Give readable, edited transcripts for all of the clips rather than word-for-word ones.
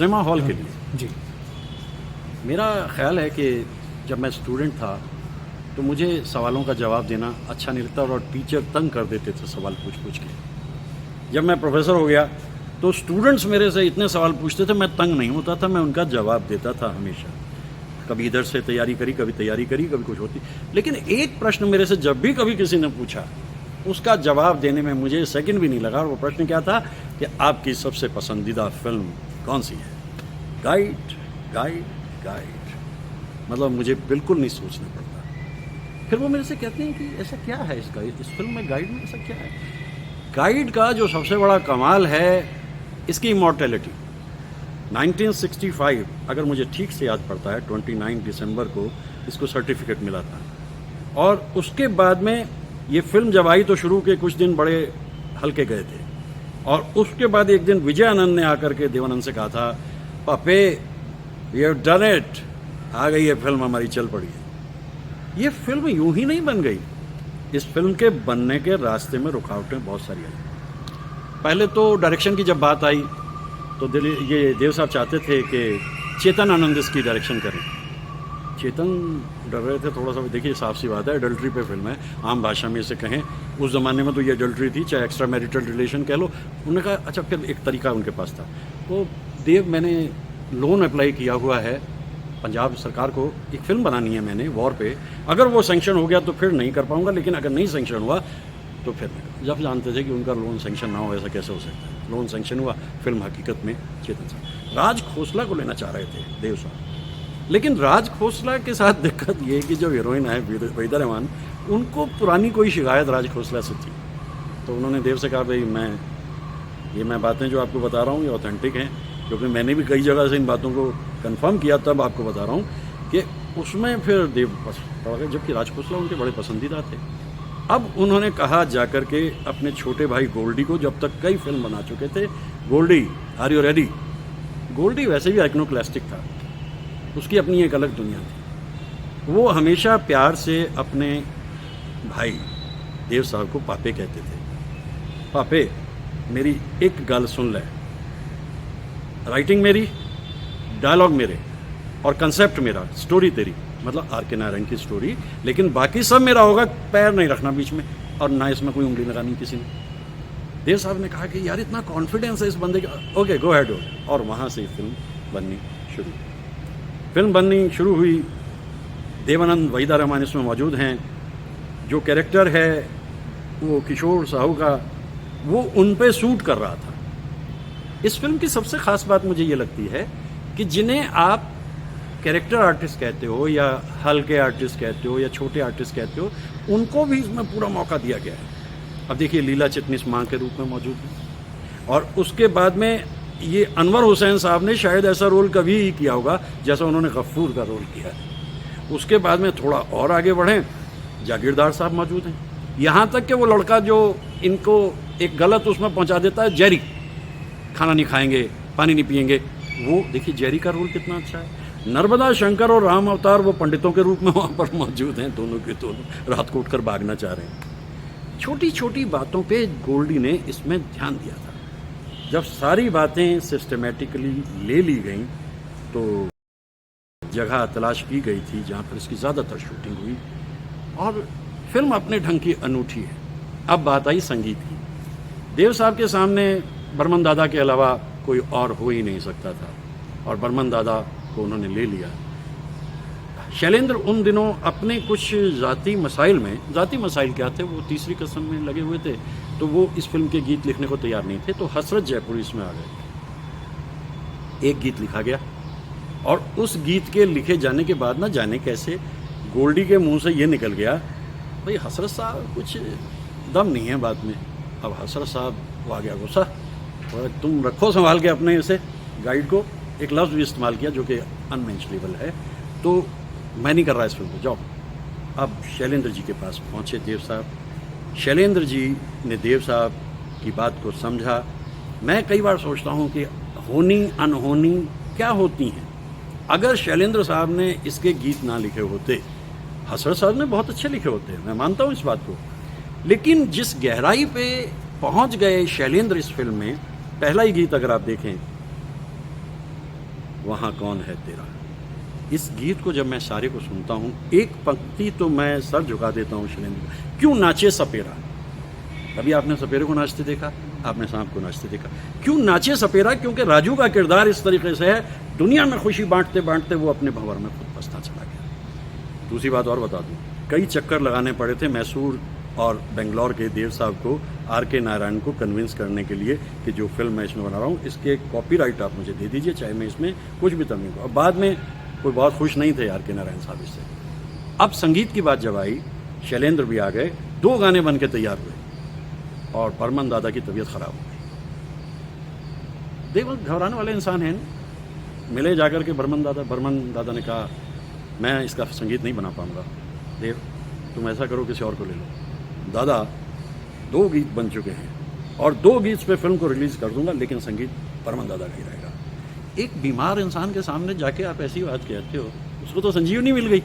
Cinema hall के लिए। जी। मेरा ख्याल है कि जब मैं स्टूडेंट था तो मुझे सवालों का जवाब देना अच्छा नहीं लगता और टीचर तंग कर देते थे सवाल पूछ पूछ के। जब मैं प्रोफेसर हो गया तो स्टूडेंट्स मेरे से इतने सवाल पूछते थे, मैं तंग नहीं होता था, मैं उनका जवाब देता था हमेशा। कभी इधर से तैयारी करी, कभी तैयारी करी, कभी कुछ होती। लेकिन एक प्रश्न मेरे से जब भी कभी किसी ने पूछा, उसका जवाब देने में मुझे सेकंड भी नहीं लगा। और वो प्रश्न क्या था कि आपकी सबसे पसंदीदा फिल्म कौन सी है? Guide, guide, guide. मतलब मुझे बिल्कुल नहीं सोचना पड़ता। फिर वो मेरे से कहते हैं कि ऐसा क्या है इसका, इस फिल्म में, गाइड में ऐसा क्या है? गाइड का जो सबसे बड़ा कमाल है इसकी इमॉर्टेलिटी। 1965, अगर मुझे ठीक से याद पड़ता है, 29 दिसंबर को इसको सर्टिफिकेट मिला था। और उसके बाद में ये फिल्म जब आई तो शुरू के कुछ दिन बड़े हल्के गए थे, और उसके बाद एक दिन विजय आनंद ने आकर के देवानंद से कहा था, पापे वी हैव डन इट, आ गई ये फिल्म हमारी, चल पड़ी है। ये फिल्म यूं ही नहीं बन गई, इस फिल्म के बनने के रास्ते में रुकावटें बहुत सारी आई। पहले तो डायरेक्शन की जब बात आई तो ये देव साहब चाहते थे कि चेतन आनंद इसकी डायरेक्शन करें। चेतन डर रहे थे थोड़ा सा। देखिए साफ सी बात है, एडल्ट्री पे फिल्म है, आम भाषा में इसे कहें। उस ज़माने में तो ये एडल्ट्री थी, चाहे एक्स्ट्रा मैरिटल रिलेशन कह लो। उन्होंने कहा अच्छा, फिर एक तरीका उनके पास था। तो देव, मैंने लोन अप्लाई किया हुआ है पंजाब सरकार को, एक फ़िल्म बनानी है मैंने वॉर पे, अगर वो सेंक्शन हो गया तो फिर नहीं कर पाऊँगा, लेकिन अगर नहीं सेंक्शन हुआ तो फिर मैं। जब जानते थे कि उनका लोन सेंक्शन ना हो, ऐसा कैसे हो सकता है। लोन सेंक्शन हुआ, फिल्म हकीकत में चेतन साहब राज खोसला को लेना चाह रहे थे देव साहब। लेकिन राज खोसला के साथ दिक्कत ये है कि जो हीरोइन है वहीदा रहमान, उनको पुरानी कोई शिकायत राज खोसला से थी। तो उन्होंने देव से कहा, भाई मैं बातें जो आपको बता रहा हूँ ये ऑथेंटिक हैं, क्योंकि मैंने भी कई जगह से इन बातों को कंफर्म किया, तब आपको बता रहा हूँ कि उसमें फिर देव पड़ गए, जबकि राज खोसला उनके बड़े पसंदीदा थे। अब उन्होंने कहा जाकर के अपने छोटे भाई गोल्डी को, जब तक कई फिल्म बना चुके थे, Goldie are you ready? Goldie वैसे भी आइकनोक्लास्टिक था, उसकी अपनी एक अलग दुनिया थी। वो हमेशा प्यार से अपने भाई देव साहब को पापे कहते थे। पापे मेरी एक गल सुन ले, राइटिंग मेरी, डायलॉग मेरे, और कंसेप्ट मेरा, स्टोरी तेरी, मतलब आर के नारायण की स्टोरी, लेकिन बाकी सब मेरा होगा, पैर नहीं रखना बीच में, और ना इसमें कोई उंगली लगानी किसी ने। देव साहब ने कहा कि यार इतना कॉन्फिडेंस है इस बंदे का, ओके गो हेड। और वहाँ से फिल्म बननी शुरू हुई। देवानंद, वहीदा रहमान इसमें मौजूद हैं। जो कैरेक्टर है वो किशोर साहू का, वो उन पे सूट कर रहा था। इस फिल्म की सबसे ख़ास बात मुझे ये लगती है कि जिन्हें आप कैरेक्टर आर्टिस्ट कहते हो, या हल्के आर्टिस्ट कहते हो, या छोटे आर्टिस्ट कहते हो, उनको भी इसमें पूरा मौका दिया गया है। अब देखिए लीला चिटनिस माँ के रूप में मौजूद है, और उसके बाद में ये अनवर हुसैन साहब ने शायद ऐसा रोल कभी ही किया होगा जैसा उन्होंने गफ्फूर का रोल किया है। उसके बाद में थोड़ा और आगे बढ़ें, जागीरदार साहब मौजूद हैं, यहाँ तक कि वो लड़का जो इनको एक गलत उसमें पहुँचा देता है, जेरी, खाना नहीं खाएंगे, पानी नहीं पिएंगे, वो देखिए जेरी का रोल कितना अच्छा है। नर्मदा शंकर और राम अवतार वो पंडितों के रूप में वहाँ पर मौजूद हैं, दोनों के दोनों रात को उठकर भागना चाह रहे हैं। छोटी छोटी बातों पे गोल्डी ने इसमें ध्यान दिया था। जब सारी बातें सिस्टमेटिकली ले ली गई तो जगह तलाश की गई थी जहाँ पर इसकी ज़्यादातर शूटिंग हुई, और फिल्म अपने ढंग की अनूठी है। अब बात आई संगीत की। देव साहब के सामने बर्मन दादा के अलावा कोई और हो ही नहीं सकता था, और बर्मन दादा को उन्होंने ले लिया। शैलेंद्र उन दिनों अपने कुछ ज़ाती मसाइल क्या थे, वो तीसरी कसम में लगे हुए थे, तो वो इस फिल्म के गीत लिखने को तैयार नहीं थे। तो हसरत जयपुरी इसमें आ गए। एक गीत लिखा गया, और उस गीत के लिखे जाने के बाद ना जाने कैसे गोल्डी के मुंह से ये निकल गया, भाई हसरत साहब कुछ दम नहीं है बात में। अब हसरत साहब वो आ गया गुस्सा, तुम रखो संभाल के अपने इसे गाइड को। एक लफ्ज़ भी इस्तेमाल किया जो कि अनमेंशनेबल है, तो मैं नहीं कर रहा इस फिल्म को, जाओ। अब शैलेंद्र जी के पास पहुँचे देव साहब। शैलेंद्र जी ने देव साहब की बात को समझा। मैं कई बार सोचता हूँ कि होनी अनहोनी क्या होती हैं। अगर शैलेंद्र साहब ने इसके गीत ना लिखे होते, हसरत साहब ने बहुत अच्छे लिखे होते हैं, मैं मानता हूँ इस बात को, लेकिन जिस गहराई पे पहुँच गए शैलेंद्र इस फिल्म में, पहला ही गीत अगर आप देखें, वहाँ कौन है तेरा। इस गीत को जब मैं सारे को सुनता हूँ, एक पंक्ति तो मैं सर झुका देता हूँ शैलेंद्र, क्यों नाचे सपेरा। कभी आपने सपेरे को नाचते देखा? आपने सांप को नाचते देखा? क्यों नाचे सपेरा? क्योंकि राजू का किरदार इस तरीके से है, दुनिया में खुशी बांटते बांटते वो अपने भंवर में खुद फंसता चला गया। दूसरी बात और बता दूँ, कई चक्कर लगाने पड़े थे मैसूर और बेंगलोर के देव साहब को, आर.के. नारायण को कन्विंस करने के लिए कि जो फिल्म मैं इसमें बना रहा हूँ इसके कॉपीराइट आप मुझे दे दीजिए, चाहे मैं इसमें कुछ भी तमीज़ को। अब बाद में कोई बहुत खुश नहीं थे आर.के. नारायण साहब इससे। अब संगीत की बात जब आई, शैलेंद्र भी आ गए, 2 गाने बन के तैयार हुए और बर्मन दादा की तबीयत ख़राब हो गई। देव घबराने वाले इंसान हैं। मिले जाकर के बर्मन दादा ने कहा मैं इसका संगीत नहीं बना पाऊँगा, देव तुम ऐसा करो किसी और को ले लो। दादा 2 गीत बन चुके हैं और 2 गीत पे फिल्म को रिलीज़ कर दूंगा, लेकिन संगीत बर्मन दादा का ही रहेगा। एक बीमार इंसान के सामने जाके आप ऐसी बात कहते हो, उसको तो संजीवनी मिल गई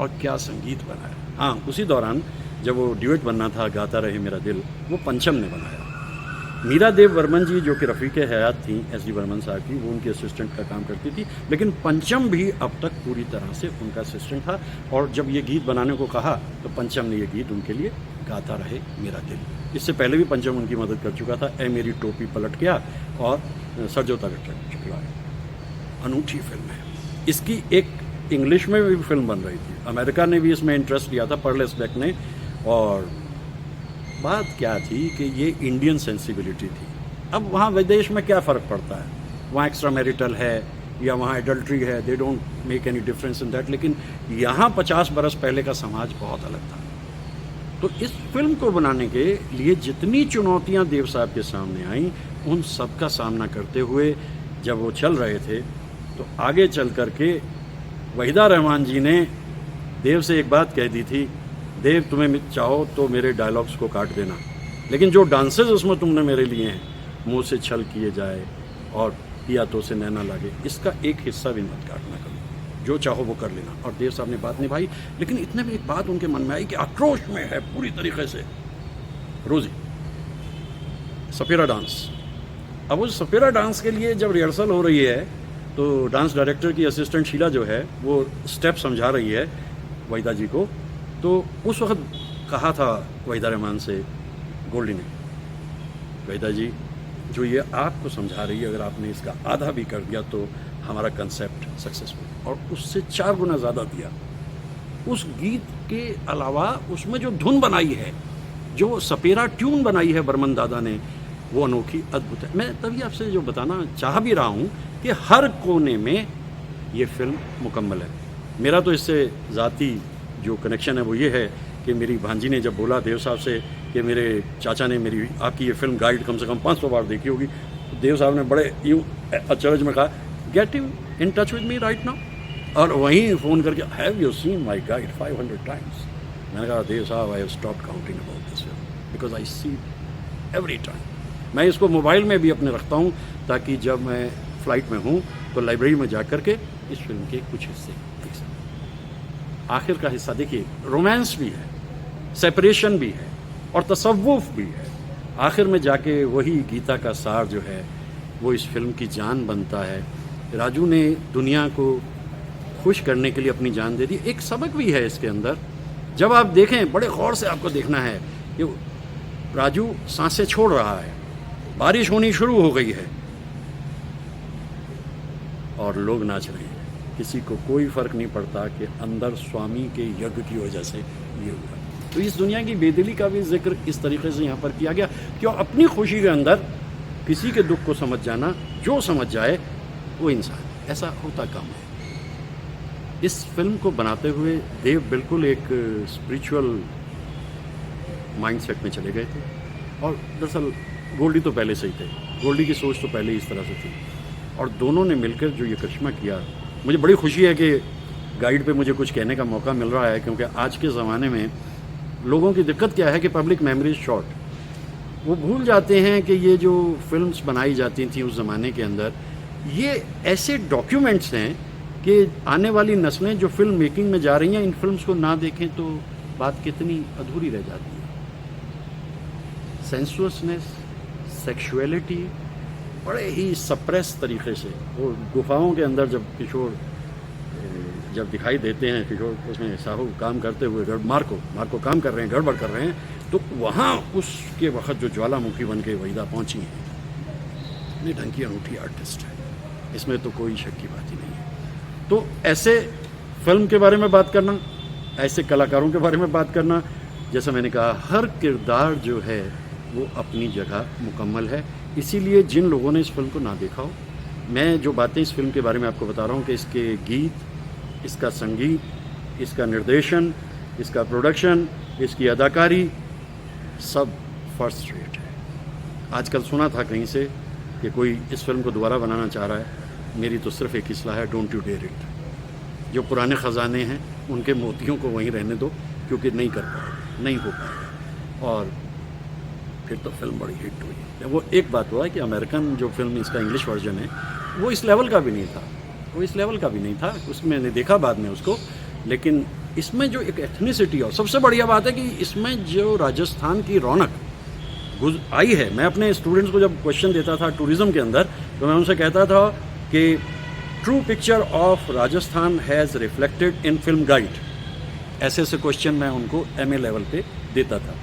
और क्या संगीत बनाया। हाँ, उसी दौरान जब वो ड्यूएट बनना था गाता रहे मेरा दिल, वो पंचम ने बनाया। मीरा देव वर्मन जी जो कि रफ़ीक़े हयात थी एस.डी. वर्मन साहब की, वो उनके असिस्टेंट का काम करती थी, लेकिन पंचम भी अब तक पूरी तरह से उनका असिस्टेंट था। और जब ये गीत बनाने को कहा तो पंचम ने ये गीत उनके लिए गाता रहे मेरा दिल। इससे पहले भी पंचम उनकी मदद कर चुका था, ए मेरी टोपी पलट गया और सरजोता चुकला। अनूठी फिल्म है। इसकी एक इंग्लिश में भी फिल्म बन रही थी, अमेरिका ने भी इसमें इंटरेस्ट लिया था, पर्लेस बेक ने। और बात क्या थी कि ये इंडियन सेंसिबिलिटी थी। अब वहाँ विदेश में क्या फ़र्क पड़ता है, वहाँ एक्स्ट्रा मैरिटल है या वहाँ एडल्ट्री है, they don't make any difference in that. लेकिन यहाँ 50 बरस पहले का समाज बहुत अलग था। तो इस फिल्म को बनाने के लिए जितनी चुनौतियाँ देव साहब के सामने आईं, उन सब का सामना करते हुए जब वो चल रहे थे, तो आगे चल कर के वहीदा रहमान जी ने देव से एक बात कह दी थी, देव तुम्हें चाहो तो मेरे डायलॉग्स को काट देना, लेकिन जो डांसेस उसमें तुमने मेरे लिए हैं, मुँह से छल किए जाए और पिया तो से नैना लागे, इसका एक हिस्सा भी मत काटना कभी, जो चाहो वो कर लेना। और देव साहब ने बात निभाई, लेकिन इतने में एक बात उनके मन में आई कि आक्रोश में है पूरी तरीके से रोज़ी, सपेरा डांस। अब उस सपेरा डांस के लिए जब रिहर्सल हो रही है तो डांस डायरेक्टर की असिस्टेंट शीला जो है वो स्टेप समझा रही है वहीदा जी को। तो उस वक्त कहा था वहीदा रहमान से गोल्डी ने, वहीदा जी जो ये आपको समझा रही है, अगर आपने इसका आधा भी कर दिया तो हमारा कंसेप्ट सक्सेसफुल। और उससे 4 गुना ज़्यादा दिया। उस गीत के अलावा उसमें जो धुन बनाई है, जो सपेरा ट्यून बनाई है बर्मन दादा ने, वो अनोखी अद्भुत है। मैं तभी आपसे जो बताना चाह भी रहा हूँ कि हर कोने में ये फिल्म मुकम्मल है। मेरा तो इससे ज़ाती जो कनेक्शन है वो ये है कि मेरी भांजी ने जब बोला देव साहब से कि मेरे चाचा ने मेरी आपकी ये फिल्म गाइड कम से कम 500 बार देखी होगी, तो देव साहब ने बड़े यूँ अचरज में कहा, get in touch with me right now. और वहीं फ़ोन करके, have you seen my guide 500 times. मैंने कहा देव साहब I have stop counting about this film because I see every time. मैं इसको मोबाइल में भी अपने रखता हूँ ताकि जब मैं फ़्लाइट में हूँ तो लाइब्रेरी में जा कर के इस फिल्म के कुछ हिस्से देख सकूँ। आखिर का हिस्सा देखिए, रोमांस भी है, सेपरेशन भी है और तसव्वुफ भी है। आखिर में जाके वही गीता का सार जो है वो इस फिल्म की जान बनता है। राजू ने दुनिया को खुश करने के लिए अपनी जान दे दी। एक सबक भी है इसके अंदर, जब आप देखें बड़े गौर से आपको देखना है कि राजू सांसें छोड़ रहा है, बारिश होनी शुरू हो गई है और लोग नाच रहे हैं। किसी को कोई फ़र्क नहीं पड़ता कि अंदर स्वामी के यज्ञ की वजह से ये हुआ। तो इस दुनिया की बेदिली का भी जिक्र इस तरीके से यहाँ पर किया गया कि अपनी खुशी के अंदर किसी के दुख को समझ जाना, जो समझ जाए वो इंसान, ऐसा होता कम है। इस फिल्म को बनाते हुए देव बिल्कुल एक स्पिरिचुअल माइंडसेट में चले गए थे। और दरअसल गोल्डी तो पहले से ही थे, गोल्डी की सोच तो पहले ही इस तरह से थी। और दोनों ने मिलकर जो ये करिश्मा किया, मुझे बड़ी खुशी है कि गाइड पे मुझे कुछ कहने का मौका मिल रहा है, क्योंकि आज के ज़माने में लोगों की दिक्कत क्या है कि पब्लिक मेमोरीज शॉर्ट, वो भूल जाते हैं कि ये जो फिल्म्स बनाई जाती थी उस ज़माने के अंदर, ये ऐसे डॉक्यूमेंट्स हैं कि आने वाली नस्लें जो फिल्म मेकिंग में जा रही हैं, इन फिल्म्स को ना देखें तो बात कितनी अधूरी रह जाती है। सेंसुअसनेस, सेक्सुअलिटी बड़े ही सप्रेस तरीके से, वो गुफाओं के अंदर जब किशोर जब दिखाई देते हैं, किशोर उसमें साहू काम करते हुए मार्को काम कर रहे हैं, गड़बड़ कर रहे हैं, तो वहाँ उसके वक्त जो ज्वालामुखी बन के वहीदा पहुँची हैं, इतनी ढंग की अनूठी आर्टिस्ट है, इसमें तो कोई शक की बात ही नहीं है। तो ऐसे फिल्म के बारे में बात करना, ऐसे कलाकारों के बारे में बात करना, जैसा मैंने कहा, हर किरदार जो है वो अपनी जगह मुकम्मल है। इसीलिए जिन लोगों ने इस फिल्म को ना देखा हो, मैं जो बातें इस फिल्म के बारे में आपको बता रहा हूँ कि इसके गीत, इसका संगीत, इसका निर्देशन, इसका प्रोडक्शन, इसकी अदाकारी, सब फर्स्ट रेट है। आजकल सुना था कहीं से कि कोई इस फिल्म को दोबारा बनाना चाह रहा है। मेरी तो सिर्फ एक ही सलाह है, डोंट यू डेयर इट। जो पुराने ख़जाने हैं उनके मोतियों को वहीं रहने दो, क्योंकि नहीं कर पाएगा, नहीं हो पाएगा। और फिर तो फिल्म बड़ी हिट हुई। वो एक बात हुआ है कि अमेरिकन जो फिल्म इसका इंग्लिश वर्जन है वो इस लेवल का भी नहीं था, उसमें मैंने देखा बाद में उसको। लेकिन इसमें जो एक एथनिसिटी, और सबसे बढ़िया बात है कि इसमें जो राजस्थान की रौनक आई है। मैं अपने स्टूडेंट्स को जब क्वेश्चन देता था टूरिज़्म के अंदर, तो मैं उनसे कहता था कि true picture of Rajasthan has reflected in film guide. ऐसे क्वेश्चन मैं उनको MA लेवल पे देता था।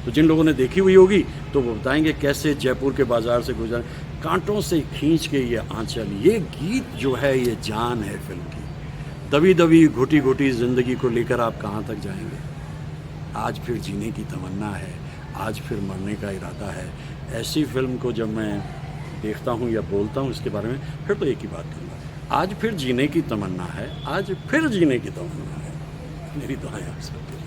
तो जिन लोगों ने देखी हुई होगी तो वो बताएंगे कैसे जयपुर के बाज़ार से गुजर, कांटों से खींच के ये आंचल, ये गीत जो है ये जान है फिल्म की। दबी दबी घुटी घुटी ज़िंदगी को लेकर आप कहाँ तक जाएंगे। आज फिर जीने की तमन्ना है, आज फिर मरने का इरादा है। ऐसी फिल्म को जब मैं देखता हूँ या बोलता हूँ इसके बारे में, फिर तो एक ही बात कहूँगा, आज फिर जीने की तमन्ना है, आज फिर जीने की तमन्ना है। मेरी दुआएं आप सबके